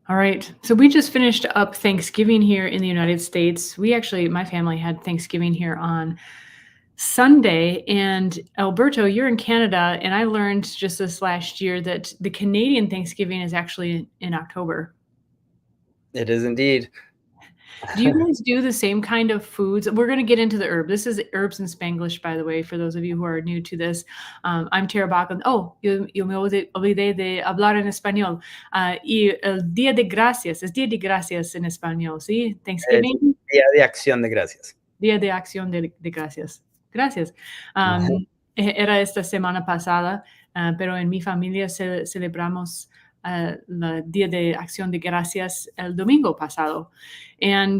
All right. So we just finished up Thanksgiving here in the United States. My family had Thanksgiving here on Sunday. And Alberto, you're in Canada. And I learned just this last year that the Canadian Thanksgiving is actually in October. It is indeed. Do you guys do the same kind of foods? We're going to get into the herb. This is Herbs in Spanglish, by the way, for those of you who are new to this. I'm Tara Bachland. Oh, yo me olvidé de hablar en español. Y el Día de Gracias, es Día de Gracias en español, ¿sí? Es Thanksgiving, Día de Acción de Gracias. Día de Acción de Gracias. Gracias. Era esta semana pasada, pero en mi familia celebramos el Día de Acción de Gracias el domingo pasado. En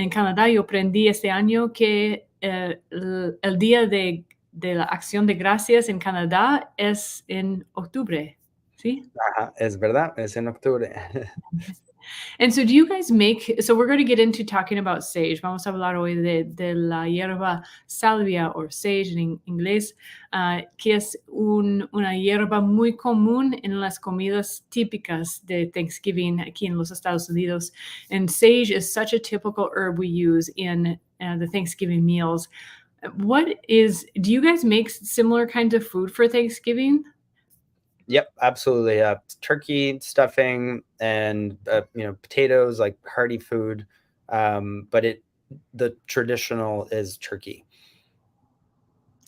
Canadá yo aprendí este año que el Día de la Acción de Gracias en Canadá es en octubre, ¿sí? Ajá, es verdad, es en octubre. And so do you guys make, so we're going to get into talking about sage. Vamos a hablar hoy de la hierba salvia o sage en inglés, que es una hierba muy común en las comidas típicas de Thanksgiving aquí en los Estados Unidos. And sage is such a typical herb we use in the Thanksgiving meals. Do you guys make similar kinds of food for Thanksgiving? Yep, absolutely. Turkey stuffing and potatoes, like hearty food. But the traditional is turkey.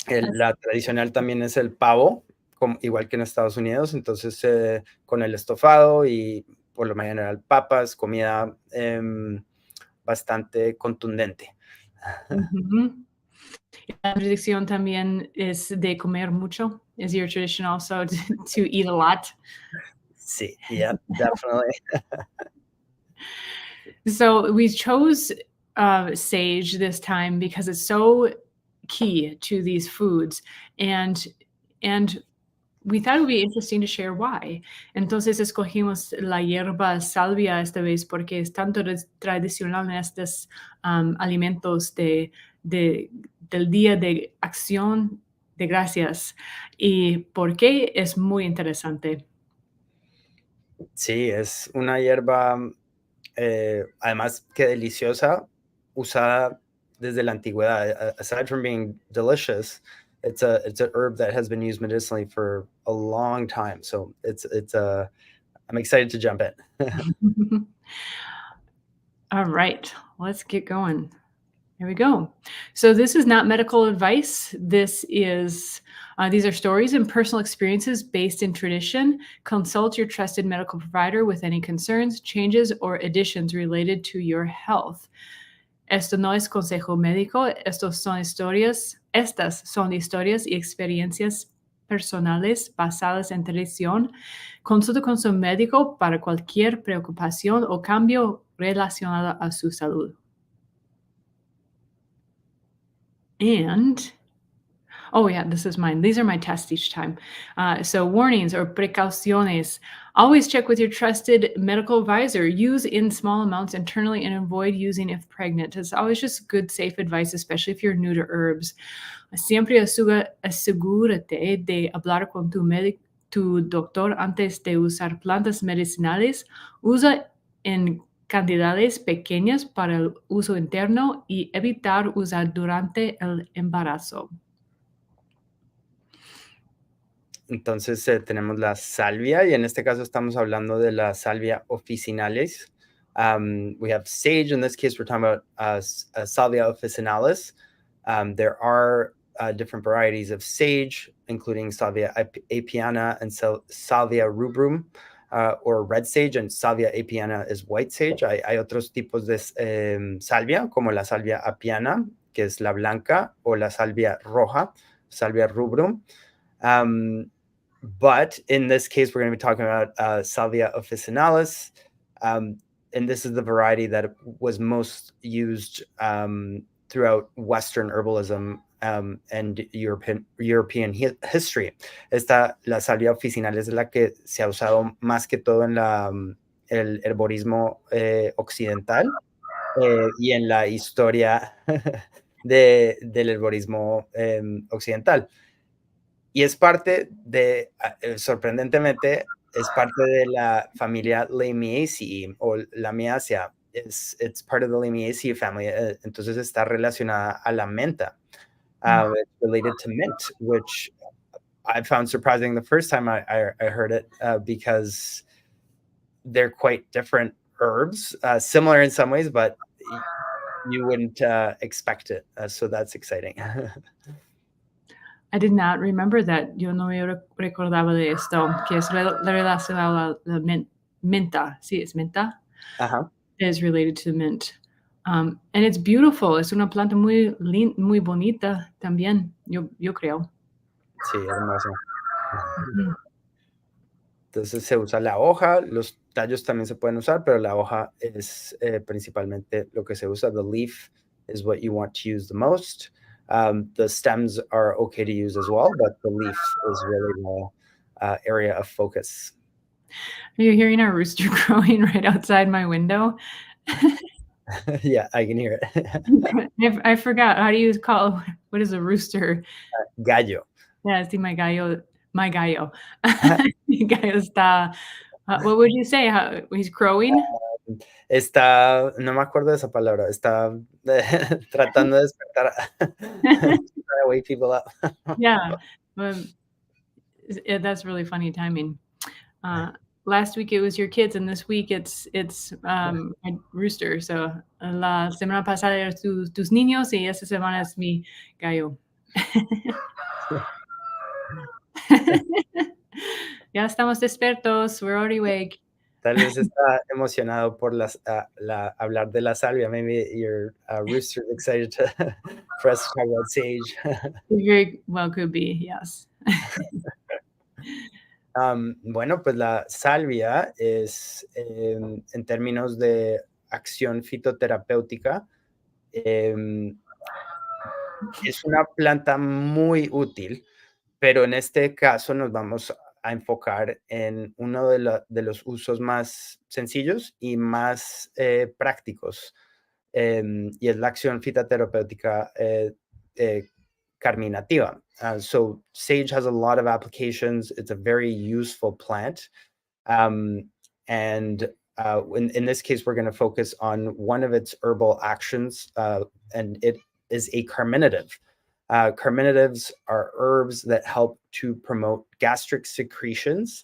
La tradicional también es el pavo, igual que en Estados Unidos. Entonces, con el estofado y por lo general papas, comida bastante contundente. La tradición también es de comer mucho. Is your tradition also to eat a lot? Sí, yeah, definitely. So we chose sage this time because it's so key to these foods, and we thought it would be interesting to share why. Entonces escogimos la hierba salvia esta vez porque es tanto tradicional en estos alimentos del Día de Acción de Gracias y por qué es muy interesante. Sí, es una hierba, además que deliciosa, usada desde la antigüedad. Aside from being delicious, it's an herb that has been used medicinally for a long time. So I'm excited to jump in. All right, let's get going. Here we go. So this is not medical advice. These are stories and personal experiences based in tradition. Consult your trusted medical provider with any concerns, changes, or additions related to your health. Esto no es consejo médico. Estas son historias y experiencias personales basadas en tradición. Consulta con su médico para cualquier preocupación o cambio relacionado a su salud. And, oh yeah, this is mine. These are my tests each time. So warnings or precauciones. Always check with your trusted medical advisor. Use in small amounts internally and avoid using if pregnant. It's always just good, safe advice, especially if you're new to herbs. Siempre asegúrate de hablar con tu doctor antes de usar plantas medicinales. Usa en cantidades pequeñas para el uso interno y evitar usar durante el embarazo. Entonces tenemos la salvia y en este caso estamos hablando de la salvia officinalis. We have sage. In this case, we're talking about Salvia officinalis. There are different varieties of sage, including Salvia apiana and Salvia rubrum, or red sage, and Salvia apiana is white sage. Hay otros tipos de salvia, como la Salvia apiana, que es la blanca, o la Salvia roja, Salvia rubrum. But in this case, we're going to be talking about Salvia officinalis, and this is the variety that was most used throughout Western herbalism and European history. La salvia officinalis es la que se ha usado más que todo en el herborismo occidental y en la historia del herborismo occidental. Y es parte de, sorprendentemente, es parte de la familia Lamiaceae o Lamiacea. It's part of the Lamiaceae family. Entonces está relacionada a la menta. It's related to mint, which I found surprising the first time I heard it because they're quite different herbs, similar in some ways, but you wouldn't expect it. So that's exciting. I did not remember that. Yo no me recordaba de esto, que es relacionado a la menta. Sí, es menta. Ajá. Is related to mint. And it's beautiful. Es una planta muy bonita también, yo creo. Sí, hermoso. Ujú. Entonces se usa la hoja, los tallos también se pueden usar, pero la hoja es principalmente lo que se usa. The leaf is what you want to use the most. The stems are okay to use as well, but the leaf is really the area of focus. Are you hearing our rooster crowing right outside my window? Yeah, I can hear it. I forgot. How do you call what is a rooster? Gallo. Yeah, sí, my gallo. My gallo. Mi gallo está, what would you say? How, he's crowing? Está, no me acuerdo de esa palabra, está tratando de despertar, trying to wake people up. Yeah, that's really funny timing. Last week it was your kids, and this week it's my rooster. So la semana pasada eran tus niños, y esta semana es mi gallo. Ya estamos despertos. We're already awake. Tal vez está emocionado por hablar de la salvia. Maybe your rooster is excited for us to talk about sage. It very well could be, yes. Bueno, pues la salvia es, en términos de acción fitoterapéutica, em, es una planta muy útil, pero en este caso nos vamos a enfocar en uno de los usos más sencillos y más prácticos, y es la acción fitoterapéutica carminativa. So sage has a lot of applications. It's a very useful plant. And in this case, we're going to focus on one of its herbal actions, and it is a carminative. Carminatives are herbs that help to promote gastric secretions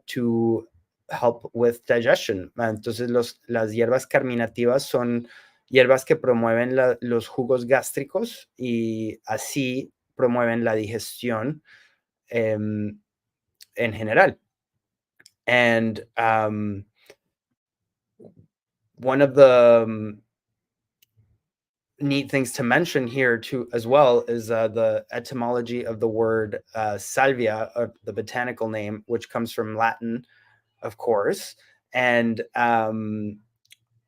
to help with digestion. Entonces, las hierbas carminativas son hierbas que promueven los jugos gástricos y así promueven la digestión en general. And one of the neat things to mention here too as well is the etymology of the word salvia, the botanical name, which comes from Latin, of course. And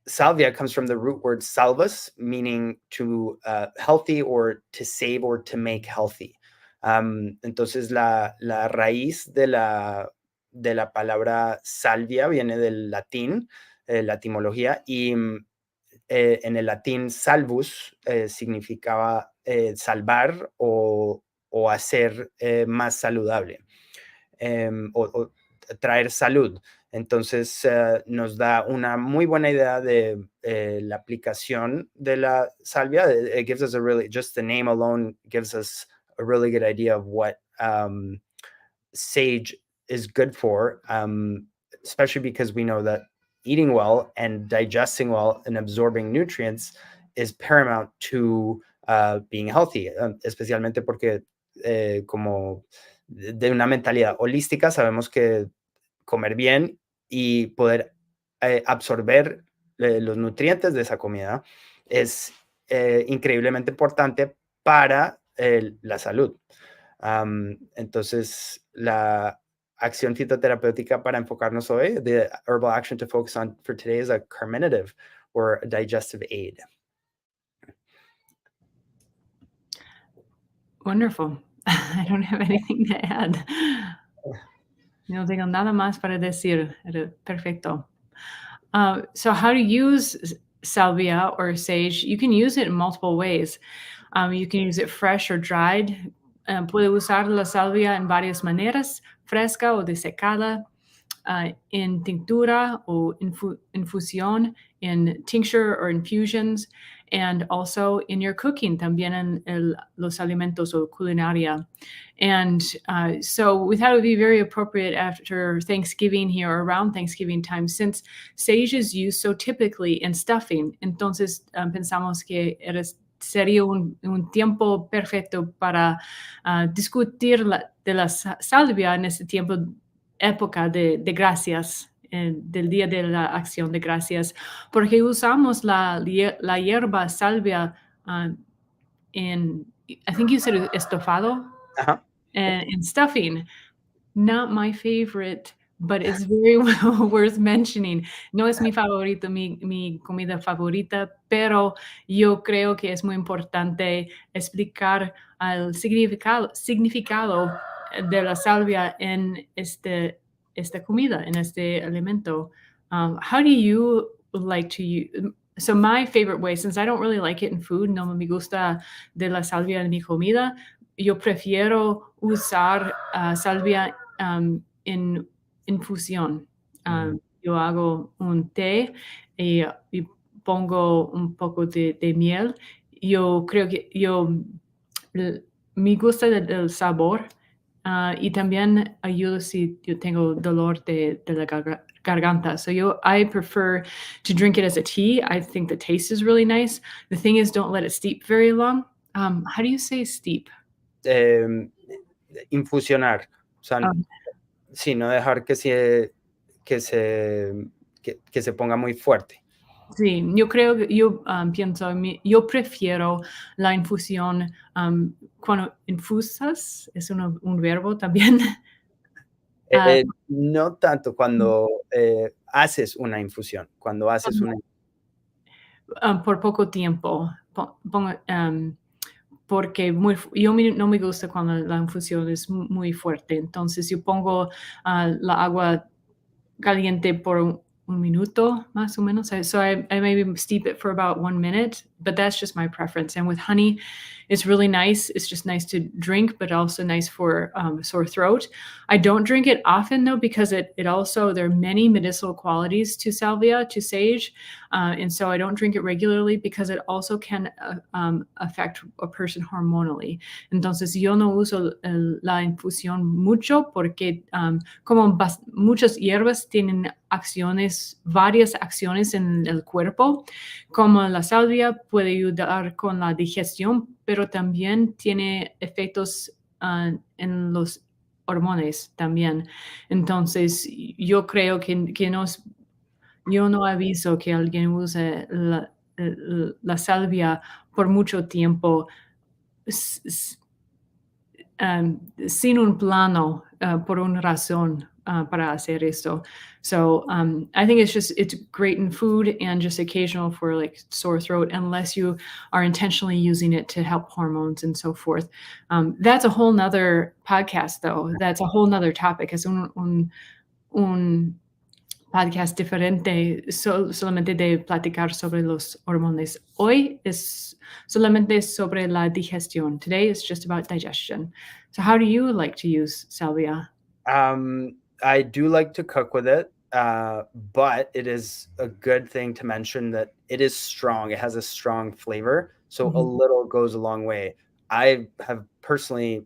salvia comes from the root word salvus, meaning to healthy or to save or to make healthy. Entonces la raíz de la palabra salvia viene del latín, la etimología, y en el latín salvus significaba salvar o hacer más saludable, o traer salud. Entonces nos da una muy buena idea de la aplicación de la salvia. It gives us just the name alone gives us a really good idea of what sage is good for, especially because we know that eating well and digesting well and absorbing nutrients is paramount to being healthy, especialmente porque como de una mentalidad holística sabemos que comer bien y poder absorber los nutrientes de esa comida es increíblemente importante para la salud. Entonces, la acción fitoterapéutica para enfocarnos hoy, the herbal action to focus on for today is a carminative or a digestive aid. Wonderful. I don't have anything to add. No tengo nada más para decir. Perfecto. So how to use salvia or sage? You can use it in multiple ways. You can use it fresh or dried. Puede usar la salvia en varias maneras, fresca o desecada. in tintura o infusión, in tincture or infusions, and also in your cooking, también en los alimentos o culinaria. And so we thought it would be very appropriate after Thanksgiving here, or around Thanksgiving time, since sage is used so typically in stuffing. Entonces pensamos que sería un tiempo perfecto para discutir de la salvia en este tiempo, época de gracias, del Día de la Acción de Gracias, porque usamos la hierba salvia in, I think you said estofado, Ajá. and stuffing. Not my favorite, but it's very well worth mentioning. No es mi favorito, mi comida favorita, pero yo creo que es muy importante explicar el significado de la salvia en esta comida, en este alimento. How do you like to use? So my favorite way, since I don't really like it in food, no me gusta de la salvia en mi comida, yo prefiero usar salvia en infusión. Yo hago un té y pongo un poco de miel. Yo creo que me gusta el sabor y también ayuda si yo tengo dolor de la garganta. So I prefer to drink it as a tea. I think the taste is really nice. The thing is, don't let it steep very long. How do you say steep? Infusionar, o sea, sí, no dejar que se ponga muy fuerte. Sí, yo creo que yo pienso, yo prefiero la infusión cuando infusas, es un verbo también. No tanto cuando haces una infusión, cuando haces una... Por poco tiempo, porque no me gusta cuando la infusión es muy fuerte. Entonces yo pongo la agua caliente por un minuto, más o menos. So I maybe steep it for about 1 minute, but that's just my preference. And with honey, it's really nice. It's just nice to drink, but also nice for sore throat. I don't drink it often though, because there are many medicinal qualities to salvia, to sage. And so I don't drink it regularly because it also can affect a person hormonally. Entonces yo no uso la infusión mucho porque como muchas hierbas tienen varias acciones en el cuerpo, como la salvia puede ayudar con la digestión, pero también tiene efectos en los hormonas también. Entonces, yo creo que yo no aviso que alguien use la salvia por mucho tiempo sin un plano, por una razón para hacer esto. So I think it's great in food and just occasional for like sore throat, unless you are intentionally using it to help hormones and so forth. That's a whole nother podcast though. That's a whole nother topic. Es un podcast diferente solamente de platicar sobre los hormones. Hoy es solamente sobre la digestión. Today is just about digestion. So how do you like to use salvia? I do like to cook with it, but it is a good thing to mention that it is strong. It has a strong flavor, so a little goes a long way. I have personally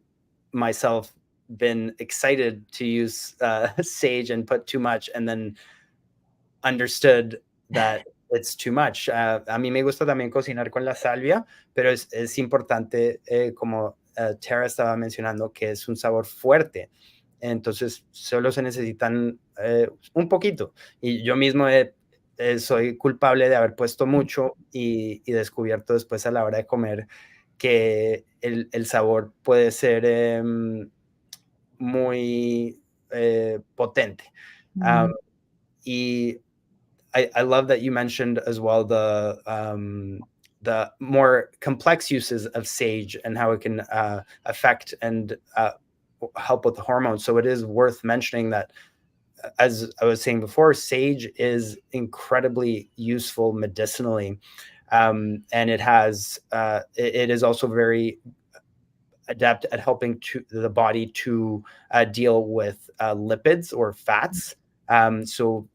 myself been excited to use sage and put too much, and then understood that it's too much. A mí me gusta también cocinar con la salvia, pero es importante, como Tara estaba mencionando, que es un sabor fuerte. Entonces, solo se necesitan un poquito. Y yo mismo soy culpable de haber puesto mucho y descubierto después a la hora de comer que el sabor puede ser muy potente. Y I love that you mentioned as well the more complex uses of sage and how it can affect and help with the hormones. So it is worth mentioning that, as I was saying before, sage is incredibly useful medicinally, and it is also very adept at helping the body to deal with lipids or fats. So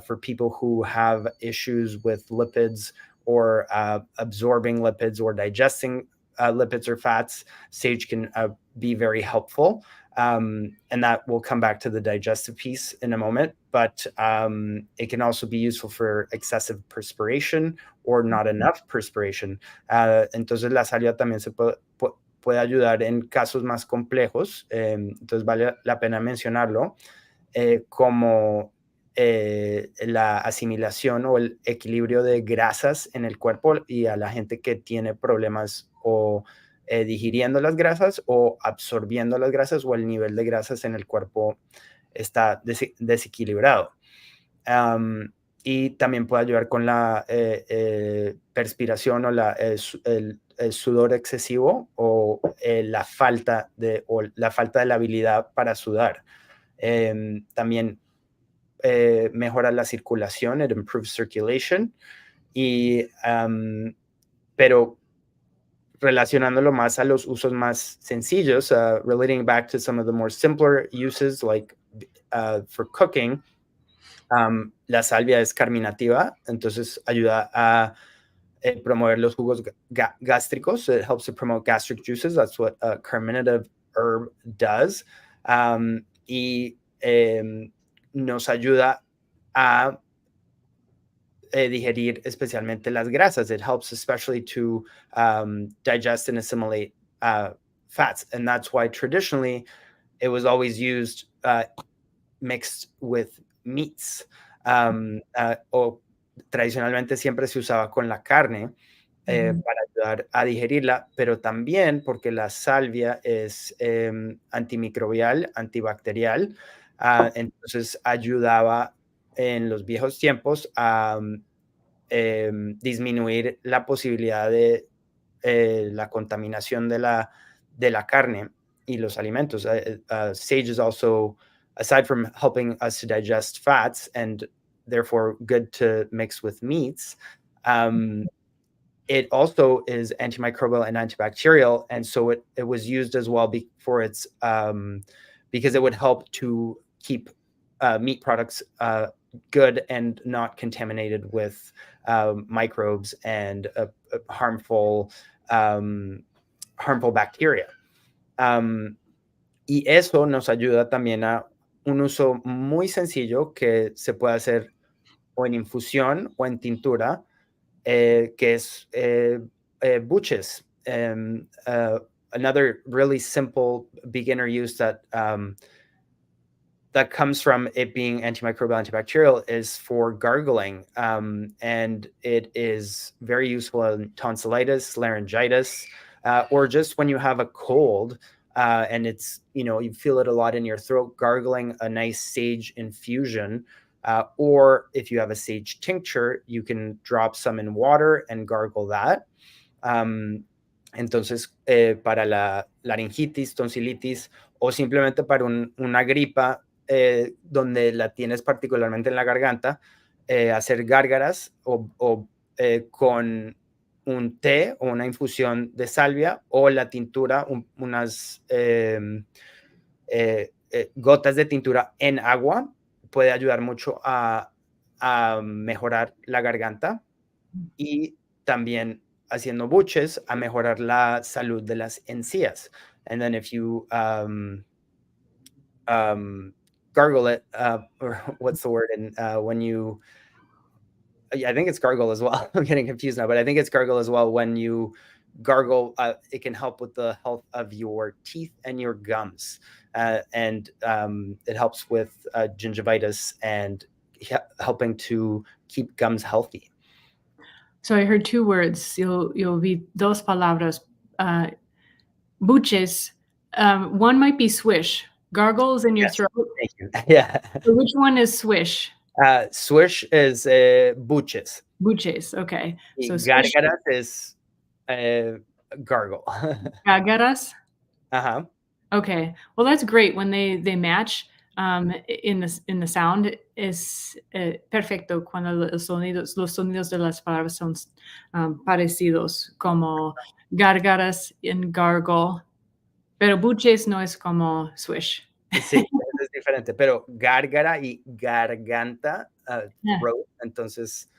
for people who have issues with lipids or absorbing lipids or digesting lipids or fats, sage can be very helpful. And that will come back to the digestive piece in a moment, but it can also be useful for excessive perspiration or not enough perspiration. Entonces la salvia también se puede ayudar en casos más complejos, entonces vale la pena mencionarlo, como la asimilación o el equilibrio de grasas en el cuerpo y a la gente que tiene problemas o digiriendo las grasas o absorbiendo las grasas o el nivel de grasas en el cuerpo está desequilibrado. Y también puede ayudar con la perspiración o el sudor excesivo o la falta de la habilidad para sudar. También mejora la circulación, it improves circulation, pero relacionándolo más a los usos más sencillos, relating back to some of the more simpler uses, like for cooking, la salvia es carminativa, entonces ayuda a promover los jugos gástricos. It helps to promote gastric juices. That's what a carminative herb does. Y nos ayuda a digerir especialmente las grasas. It helps especially to digest and assimilate fats. And that's why traditionally it was always used mixed with meats. O tradicionalmente siempre se usaba con la carne para ayudar a digerirla, pero también porque la salvia es antimicrobial, antibacterial, entonces ayudaba en los viejos tiempos a disminuir la posibilidad de la contaminación de la carne y los alimentos. Sage is also, aside from helping us to digest fats and therefore good to mix with meats, it also is antimicrobial and antibacterial, and so it was used as well for its because it would help to keep meat products good and not contaminated with microbes and harmful bacteria. Y eso nos ayuda también a un uso muy sencillo que se puede hacer o en infusión o en tintura, que es buches. Another really simple beginner use that comes from it being antimicrobial, antibacterial is for gargling. And it is very useful in tonsillitis, laryngitis, or just when you have a cold and it's, you feel it a lot in your throat, gargling a nice sage infusion. Or if you have a sage tincture, you can drop some in water and gargle that. Entonces, para la laringitis, tonsilitis o simplemente para una gripa donde la tienes particularmente en la garganta, hacer gárgaras o con un té o una infusión de salvia o la tintura, unas gotas de tintura en agua, puede ayudar mucho a mejorar la garganta y también haciendo buches a mejorar la salud de las encías. And then if you gargle it, or what's the word? And when you, I think it's gargle as well. I'm getting confused now, but I think it's gargle as well. When you gargle, it can help with the health of your teeth and your gums. And it helps with gingivitis and helping to keep gums healthy. So I heard two words. You'll be dos palabras. Buches. One might be swish. Gargles in your throat. Thank you. Yeah. So which one is swish? Swish is buches. Buches. Okay. So gárgaras is gargle. Gárgaras. Uh-huh. Okay. Well, that's great when they match. In the sound es perfecto cuando los sonidos de las palabras son parecidos, como gárgaras en gargle, pero buches no es como swish. Sí, es diferente, pero gárgara y garganta, Yeah. throat. Entonces,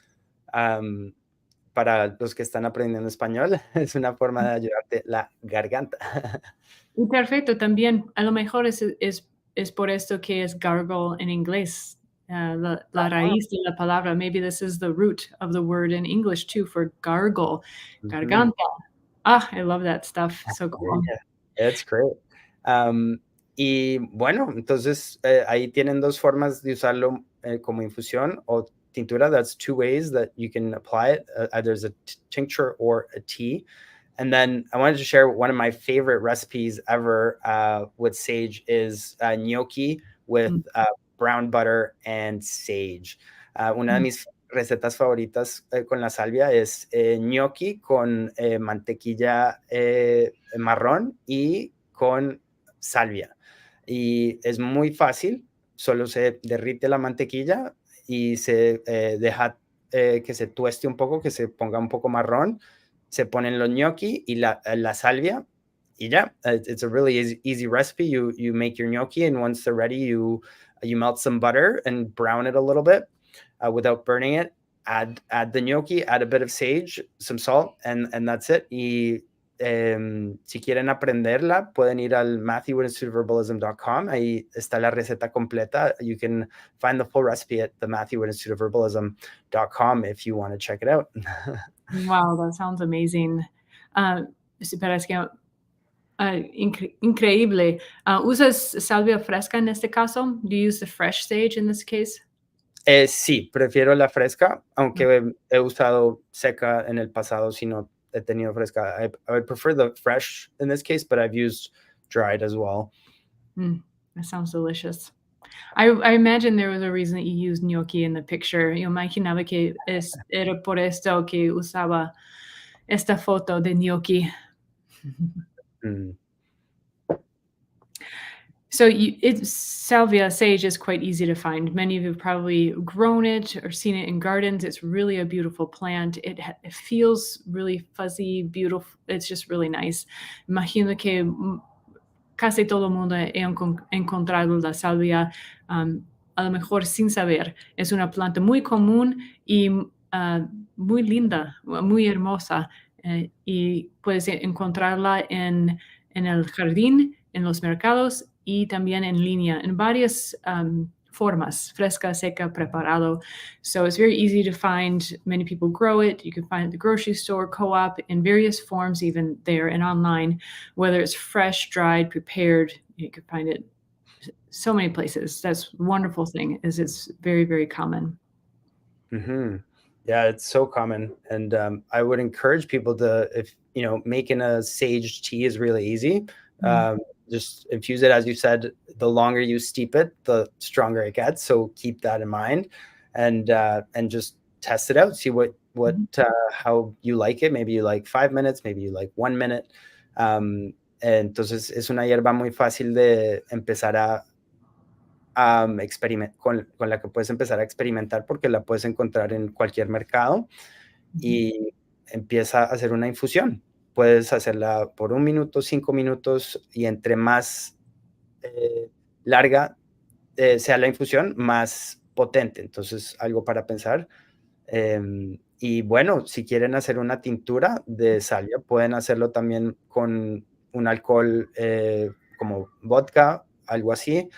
para los que están aprendiendo español, es una forma de ayudarte la garganta. Y perfecto, también a lo mejor es por esto que es gargle en inglés, la raíz de la palabra. Maybe this is the root of the word in English too for gargle, Ujú. garganta. Ah, I love that stuff. So cool. Yeah, that's great. Y bueno, entonces ahí tienen dos formas de usarlo como infusión o tintura. That's two ways that you can apply it, either as a tincture or a tea. And then I wanted to share one of my favorite recipes ever with sage is gnocchi with Mm, brown butter and sage. Una de mm, mis recetas favoritas con la salvia es gnocchi con mantequilla marrón y con salvia. Y es muy fácil, solo se derrite la mantequilla y se deja que se tueste un poco, que se ponga un poco marrón. Se ponen los gnocchi y la salvia y ya. It's a really easy recipe. You make your gnocchi and once they're ready, you melt some butter and brown it a little bit without burning it. Add the gnocchi, add a bit of sage, some salt, and that's it. Y si quieren aprenderla, pueden ir al matthewinstituteofherbalism.com. Ahí está la receta completa. You can find the full recipe at the matthewinstituteofherbalism.com if you want to check it out. Wow, that sounds amazing. Pero es que increíble. ¿Usas salvia fresca en este caso? Do you use the fresh sage in this case? Sí, prefiero la fresca, aunque he usado seca en el pasado si no he tenido fresca. I would prefer the fresh in this case, but I've used dried as well. That sounds delicious. I imagine there was a reason that you used gnocchi in the picture. Yo imaginaba que era por esto que usaba esta foto de gnocchi. Mm. So salvia sage is quite easy to find. Many of you have probably grown it or seen it in gardens. It's really a beautiful plant. It feels really fuzzy, beautiful. It's just really nice. Imagino que casi todo el mundo ha encontrado la salvia, a lo mejor sin saber. Es una planta muy común y muy linda, muy hermosa. Y puedes encontrarla en el jardín, en los mercados y también en línea, en varias formas, fresca, seca, preparado. So it's very easy to find. Many people grow it. You can find it at the grocery store, co-op, in various forms, even there and online, whether it's fresh, dried, prepared. You can find it so many places. That's the wonderful thing is it's very, very common. Mm-hmm. Yeah, it's so common. And I would encourage people to, if, making a sage tea is really easy. Just infuse it, as you said, the longer you steep it, the stronger it gets. So keep that in mind and just test it out. See how you like it. Maybe you like 5 minutes, maybe you like 1 minute. Entonces es una hierba muy fácil de empezar con la que puedes empezar a experimentar porque la puedes encontrar en cualquier mercado y empieza a hacer una infusión. Puedes hacerla por 1 minuto, 5 minutos y entre más larga sea la infusión, más potente. Entonces, algo para pensar. Y bueno, si quieren hacer una tintura de salvia, pueden hacerlo también con un alcohol como vodka, algo así.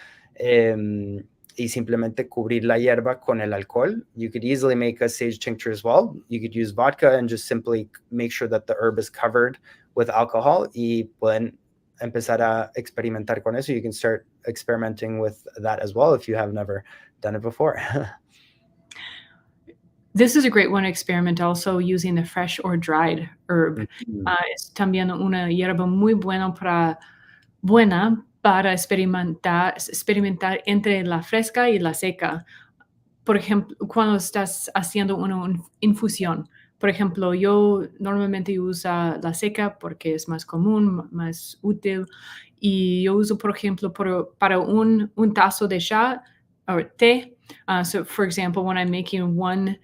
Y simplemente cubrir la hierba con el alcohol. You could easily make a sage tincture as well. You could use vodka and just simply make sure that the herb is covered with alcohol y pueden empezar a experimentar con eso. You can start experimenting with that as well if you have never done it before. This is a great one to experiment also using the fresh or dried herb. Es también una hierba muy buena para experimentar entre la fresca y la seca. Por ejemplo, cuando estás haciendo una infusión. Por ejemplo, yo normalmente uso la seca porque es más común, más útil. Y yo uso, por ejemplo, para un tazo de chá or té. So, for example, when I'm making 1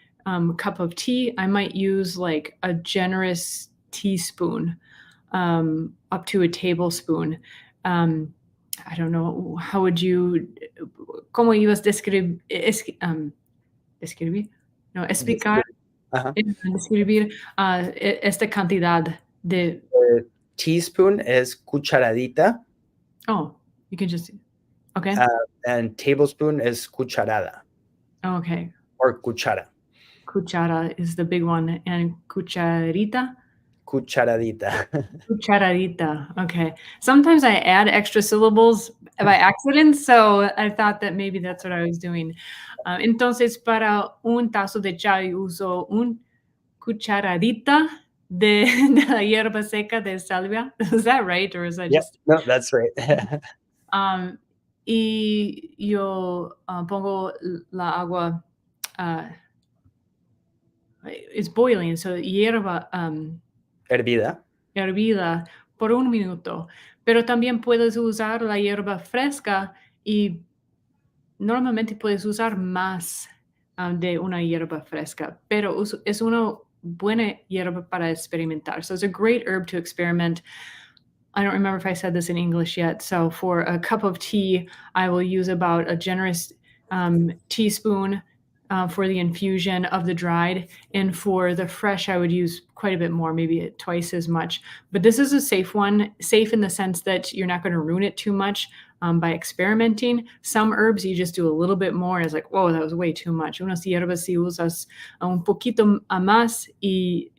cup of tea, I might use like a generous teaspoon up to a tablespoon. I don't know, how would you, ¿cómo ibas a describir? No, explicar, Ajá. describir esta cantidad de, Teaspoon es cucharadita. oh, you can just, okay. And tablespoon is cucharada Okay. or cuchara. Cuchara is the big one, and cucharita? Cucharadita. Cucharadita. Okay. Sometimes I add extra syllables by accident, so I thought that maybe that's what I was doing. Entonces, para un tazo de chai uso un cucharadita de, de la hierba seca de salvia. Is that right? Or is that Yep. just... No, that's right. Y yo pongo la agua, it's boiling, so hierba Hervida. hervida por un minuto. Pero también puedes usar la hierba fresca y normalmente puedes usar más de una hierba fresca, pero es una buena hierba para experimentar. So it's a great herb to experiment. I don't remember if I said this in English yet. So for a cup of tea, I will use about a generous teaspoon for the infusion of the dried. And for the fresh, I would use quite a bit more, maybe twice as much. But this is a safe one, safe in the sense that you're not going to ruin it too much by experimenting. Some herbs, you just do a little bit more. And it's like, whoa, that was way too much. Unas hierbas si usas un poquito más y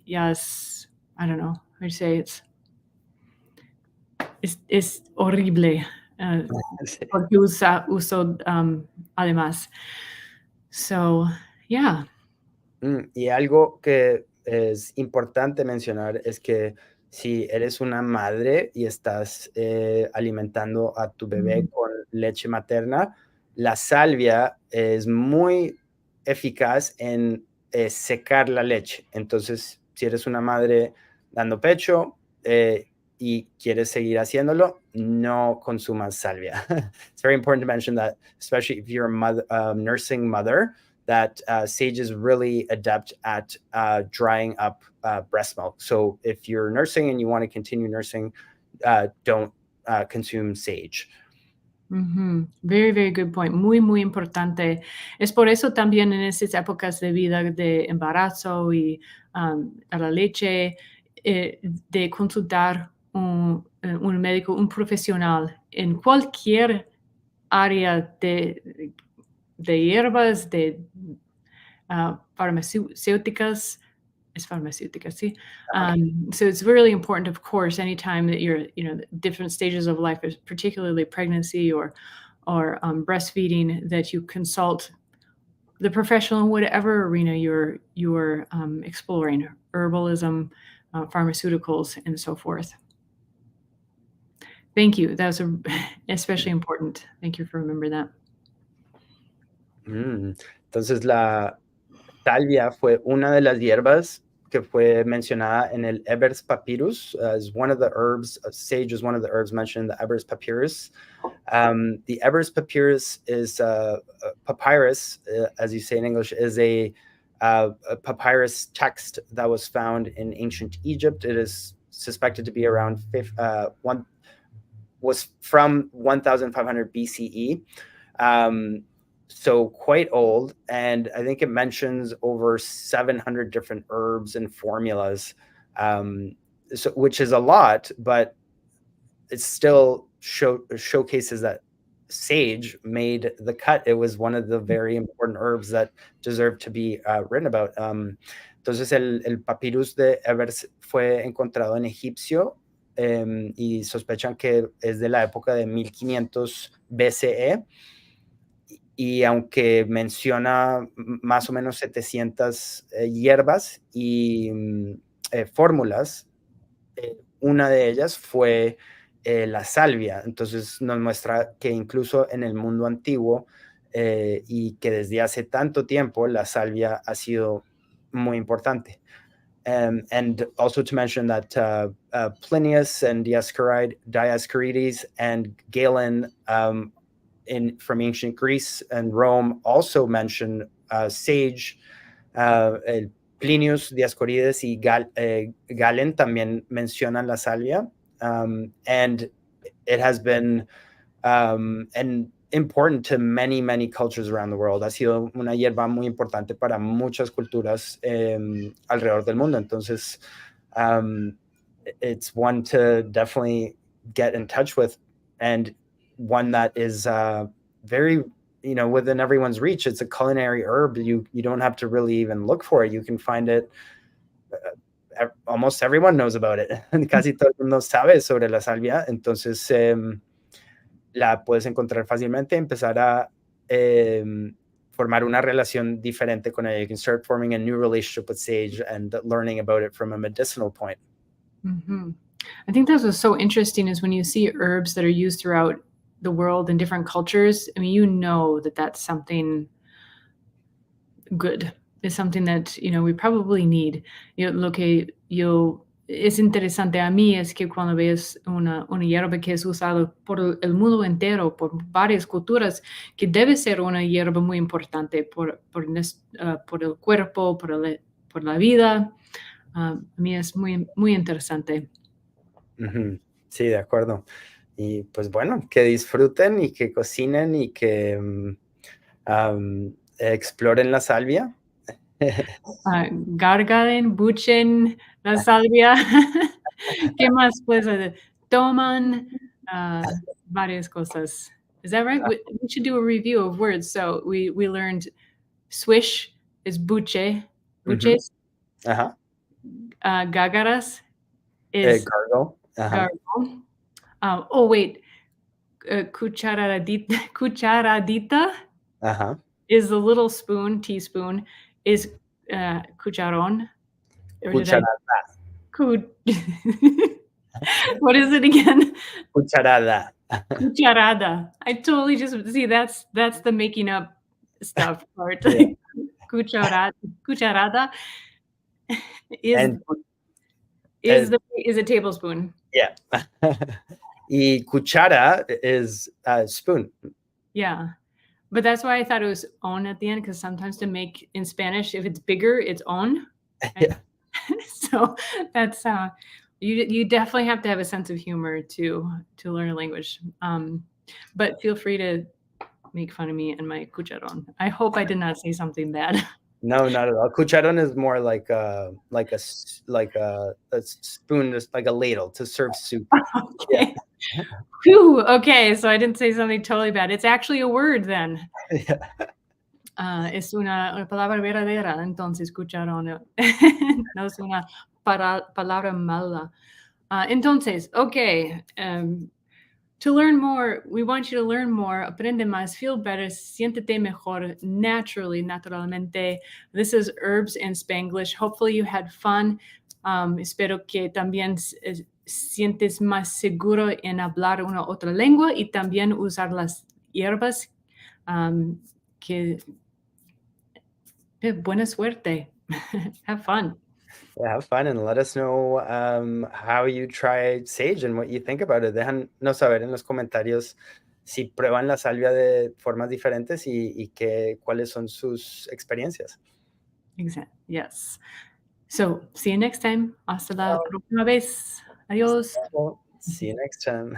yes, I don't know how to say it. Es horrible porque uso además. So, yeah. Y algo que es importante mencionar es que si eres una madre y estás alimentando a tu bebé con leche materna, la salvia es muy eficaz en secar la leche. Entonces, si eres una madre dando pecho y quieres seguir haciéndolo, no consumas salvia. It's very important to mention that, especially if you're a mother, nursing mother, that sage is really adept at drying up breast milk. So if you're nursing and you want to continue nursing, don't consume sage. Very, very good point. Muy, muy importante. Es por eso también en estas épocas de vida de embarazo y a la leche, de consultar un médico, un profesional en cualquier área de hierbas, de farmacéuticas. It's pharmaceuticals, see? So it's really important, of course, anytime that you're, different stages of life, particularly pregnancy or breastfeeding, that you consult the professional in whatever arena you're exploring, herbalism, pharmaceuticals, and so forth. Thank you. That was especially important. Thank you for remembering that. Entonces la salvia fue una de las hierbas que fue mencionada en el Ebers Papyrus as one of the herbs. Sage is one of the herbs mentioned in the Ebers Papyrus. The Ebers Papyrus is a papyrus, as you say in English, is a papyrus text that was found in ancient Egypt. It is suspected to be around was from 1500 BCE. So quite old, and I think it mentions over 700 different herbs and formulas, which is a lot, but it still showcases that sage made the cut. It was one of the very important herbs that deserved to be written about. Entonces el papyrus de Ebers fue encontrado en egipcio y sospechan que es de la época de 1500 BCE. Y aunque menciona más o menos 700 hierbas y fórmulas, una de ellas fue la salvia. Entonces nos muestra que incluso en el mundo antiguo y que desde hace tanto tiempo la salvia ha sido muy importante. And also to mention that Plinius and Dioscorides and Galen from ancient Greece and Rome also mention sage. Plinius, Dioscorides y Galen también mencionan la salvia. And it has been and important to many, many cultures around the world. Ha sido una hierba muy importante para muchas culturas alrededor del mundo. Entonces, it's one to definitely get in touch with, and one that is very, within everyone's reach. It's a culinary herb. You don't have to really even look for it. You can find it. Almost everyone knows about it. Casi todo el mundo sabe sobre la salvia. Entonces, la puedes encontrar fácilmente, empezar a formar una relación diferente con ella. You can start forming a new relationship with sage and learning about it from a medicinal point. Mm-hmm. I think that's what's so interesting is when you see herbs that are used throughout the world in different cultures. I mean, you know that that's something good. It's something that, we probably need. Lo que es interesante a mí es que cuando ves una hierba que es usada por el mundo entero, por varias culturas, que debe ser una hierba muy importante por el cuerpo, por la vida. A mí es muy, muy interesante. Sí, de acuerdo. Y pues bueno, que disfruten y que cocinen y que exploren la salvia. Gargaren, buchen la salvia. ¿Qué más puedes hacer? Toman varias cosas. Is that right? We should do a review of words. So we learned swish is buche. Buches. Ajá. Gagaras is Gargle. Ajá. gargle. Oh, wait. Cucharadita Ajá. is the little spoon, teaspoon, is cucharon. Cucharada. What is it again? Cucharada. Cucharada. I totally just see that's the making up stuff part. Yeah. Cucharada And is a tablespoon. yeah. Y cuchara is a spoon. Yeah. But that's why I thought it was on at the end, because sometimes to make in Spanish, if it's bigger, it's on. Yeah. So that's you definitely have to have a sense of humor to learn a language. But feel free to make fun of me and my cucharon. I hope I did not say something bad. No, not at all. Cucharon is more like a spoon, just like a ladle to serve soup. Okay. Yeah. Whew, okay, so I didn't say something totally bad. It's actually a word then. Yeah. Es una palabra verdadera, entonces cucharon. No es una palabra mala. Entonces, okay, to learn more, we want you to learn more, aprende más, feel better, siéntete mejor naturalmente. This is Herbs in Spanglish. Hopefully you had fun. Espero que también sientes más seguro en hablar una otra lengua y también usar las hierbas. Buena suerte. Have fun. Yeah, have fun and let us know how you try sage and what you think about it. Déjanos saber en los comentarios si prueban la salvia de formas diferentes y cuáles son sus experiencias. Exactly. Yes. So, see you next time. Hasta la próxima vez. Adiós. See you next time.